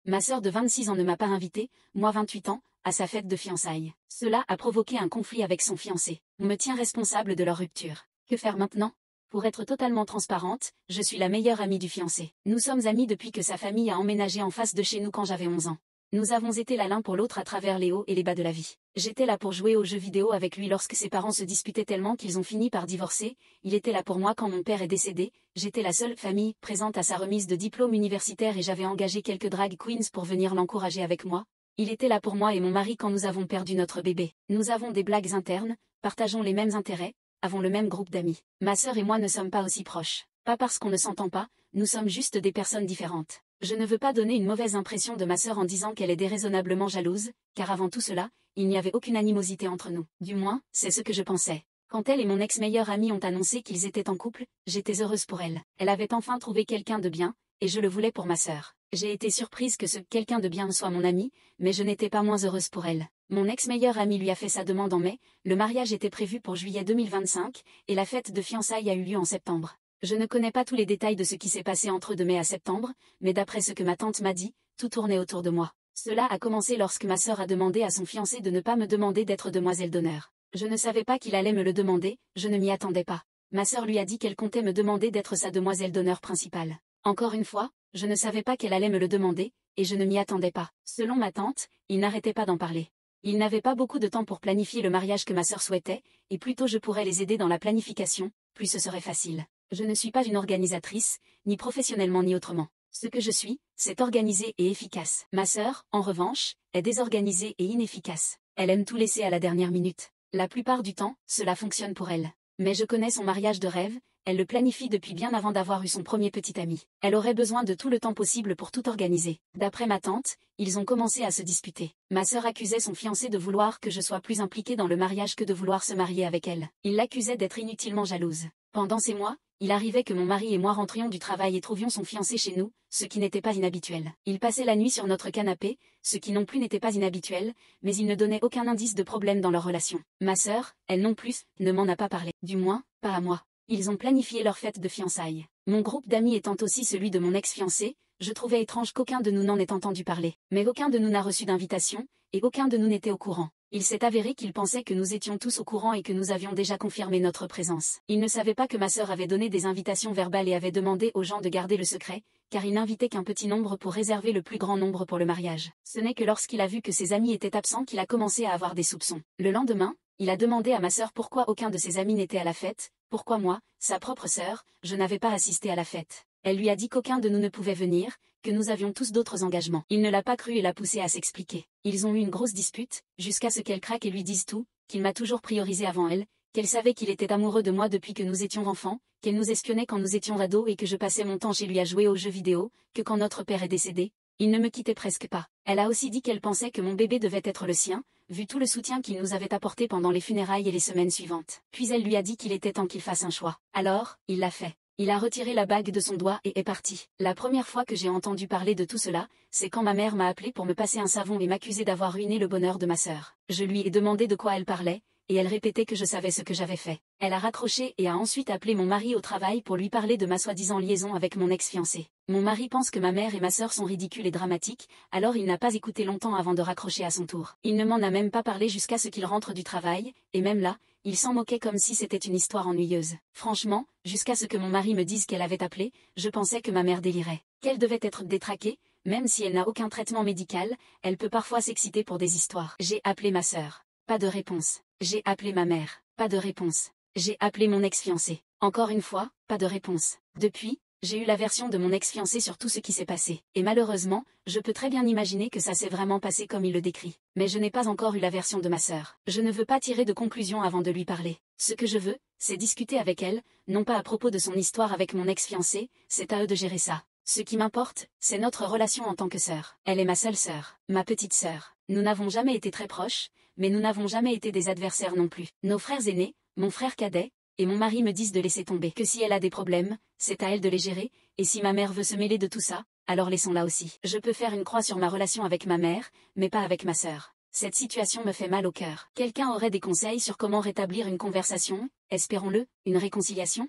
Ma sœur de 26 ans ne m'a pas invité, moi 28 ans, à sa fête de fiançailles. Cela a provoqué un conflit avec son fiancé. On me tient responsable de leur rupture. Que faire maintenant? Pour être totalement transparente, je suis la meilleure amie du fiancé. Nous sommes amis depuis que sa famille a emménagé en face de chez nous quand j'avais 11 ans. Nous avons été l'un pour l'autre à travers les hauts et les bas de la vie. J'étais là pour jouer aux jeux vidéo avec lui lorsque ses parents se disputaient tellement qu'ils ont fini par divorcer. Il était là pour moi quand mon père est décédé. J'étais la seule famille présente à sa remise de diplôme universitaire et j'avais engagé quelques drag queens pour venir l'encourager avec moi. Il était là pour moi et mon mari quand nous avons perdu notre bébé. Nous avons des blagues internes, partageons les mêmes intérêts, avons le même groupe d'amis. Ma sœur et moi ne sommes pas aussi proches. Pas parce qu'on ne s'entend pas, nous sommes juste des personnes différentes. Je ne veux pas donner une mauvaise impression de ma sœur en disant qu'elle est déraisonnablement jalouse, car avant tout cela, il n'y avait aucune animosité entre nous. Du moins, c'est ce que je pensais. Quand elle et mon ex-meilleur ami ont annoncé qu'ils étaient en couple, j'étais heureuse pour elle. Elle avait enfin trouvé quelqu'un de bien, et je le voulais pour ma sœur. J'ai été surprise que ce quelqu'un de bien soit mon ami, mais je n'étais pas moins heureuse pour elle. Mon ex-meilleur ami lui a fait sa demande en mai, le mariage était prévu pour juillet 2025, et la fête de fiançailles a eu lieu en septembre. Je ne connais pas tous les détails de ce qui s'est passé entre eux de mai à septembre, mais d'après ce que ma tante m'a dit, tout tournait autour de moi. Cela a commencé lorsque ma sœur a demandé à son fiancé de ne pas me demander d'être demoiselle d'honneur. Je ne savais pas qu'il allait me le demander, je ne m'y attendais pas. Ma sœur lui a dit qu'elle comptait me demander d'être sa demoiselle d'honneur principale. Encore une fois, je ne savais pas qu'elle allait me le demander, et je ne m'y attendais pas. Selon ma tante, il n'arrêtait pas d'en parler. Il n'avait pas beaucoup de temps pour planifier le mariage que ma sœur souhaitait, et plus tôt je pourrais les aider dans la planification, plus ce serait facile. Je ne suis pas une organisatrice, ni professionnellement ni autrement. Ce que je suis, c'est organisée et efficace. Ma sœur, en revanche, est désorganisée et inefficace. Elle aime tout laisser à la dernière minute. La plupart du temps, cela fonctionne pour elle. Mais je connais son mariage de rêve, elle le planifie depuis bien avant d'avoir eu son premier petit ami. Elle aurait besoin de tout le temps possible pour tout organiser. D'après ma tante, ils ont commencé à se disputer. Ma sœur accusait son fiancé de vouloir que je sois plus impliquée dans le mariage que de vouloir se marier avec elle. Il l'accusait d'être inutilement jalouse. Pendant ces mois, il arrivait que mon mari et moi rentrions du travail et trouvions son fiancé chez nous, ce qui n'était pas inhabituel. Il passait la nuit sur notre canapé, ce qui non plus n'était pas inhabituel, mais il ne donnait aucun indice de problème dans leur relation. Ma sœur, elle non plus, ne m'en a pas parlé. Du moins, pas à moi. Ils ont planifié leur fête de fiançailles. Mon groupe d'amis étant aussi celui de mon ex-fiancé, je trouvais étrange qu'aucun de nous n'en ait entendu parler. Mais aucun de nous n'a reçu d'invitation, et aucun de nous n'était au courant. Il s'est avéré qu'il pensait que nous étions tous au courant et que nous avions déjà confirmé notre présence. Il ne savait pas que ma sœur avait donné des invitations verbales et avait demandé aux gens de garder le secret, car il n'invitait qu'un petit nombre pour réserver le plus grand nombre pour le mariage. Ce n'est que lorsqu'il a vu que ses amis étaient absents qu'il a commencé à avoir des soupçons. Le lendemain, il a demandé à ma sœur pourquoi aucun de ses amis n'était à la fête, pourquoi moi, sa propre sœur, je n'avais pas assisté à la fête. Elle lui a dit qu'aucun de nous ne pouvait venir, que nous avions tous d'autres engagements. Il ne l'a pas cru et l'a poussé à s'expliquer. Ils ont eu une grosse dispute, jusqu'à ce qu'elle craque et lui dise tout, qu'il m'a toujours priorisé avant elle, qu'elle savait qu'il était amoureux de moi depuis que nous étions enfants, qu'elle nous espionnait quand nous étions ados et que je passais mon temps chez lui à jouer aux jeux vidéo, que quand notre père est décédé, il ne me quittait presque pas. Elle a aussi dit qu'elle pensait que mon bébé devait être le sien, vu tout le soutien qu'il nous avait apporté pendant les funérailles et les semaines suivantes. Puis elle lui a dit qu'il était temps qu'il fasse un choix. Alors, il l'a fait. Il a retiré la bague de son doigt et est parti. La première fois que j'ai entendu parler de tout cela, c'est quand ma mère m'a appelé pour me passer un savon et m'accuser d'avoir ruiné le bonheur de ma sœur. Je lui ai demandé de quoi elle parlait, et elle répétait que je savais ce que j'avais fait. Elle a raccroché et a ensuite appelé mon mari au travail pour lui parler de ma soi-disant liaison avec mon ex-fiancé. Mon mari pense que ma mère et ma sœur sont ridicules et dramatiques, alors il n'a pas écouté longtemps avant de raccrocher à son tour. Il ne m'en a même pas parlé jusqu'à ce qu'il rentre du travail, et même là, il s'en moquait comme si c'était une histoire ennuyeuse. Franchement, jusqu'à ce que mon mari me dise qu'elle avait appelé, je pensais que ma mère délirait. Qu'elle devait être détraquée, même si elle n'a aucun traitement médical, elle peut parfois s'exciter pour des histoires. J'ai appelé ma sœur. Pas de réponse. J'ai appelé ma mère. Pas de réponse. J'ai appelé mon ex-fiancé. Encore une fois, pas de réponse. Depuis, j'ai eu la version de mon ex-fiancé sur tout ce qui s'est passé. Et malheureusement, je peux très bien imaginer que ça s'est vraiment passé comme il le décrit. Mais je n'ai pas encore eu la version de ma sœur. Je ne veux pas tirer de conclusion avant de lui parler. Ce que je veux, c'est discuter avec elle, non pas à propos de son histoire avec mon ex-fiancé, c'est à eux de gérer ça. Ce qui m'importe, c'est notre relation en tant que sœur. Elle est ma seule sœur, ma petite sœur. Nous n'avons jamais été très proches, mais nous n'avons jamais été des adversaires non plus. Nos frères aînés, mon frère cadet, et mon mari me disent de laisser tomber. Que si elle a des problèmes, c'est à elle de les gérer, et si ma mère veut se mêler de tout ça, alors laissons-la aussi. Je peux faire une croix sur ma relation avec ma mère, mais pas avec ma sœur. Cette situation me fait mal au cœur. Quelqu'un aurait des conseils sur comment rétablir une conversation, espérons-le, une réconciliation ?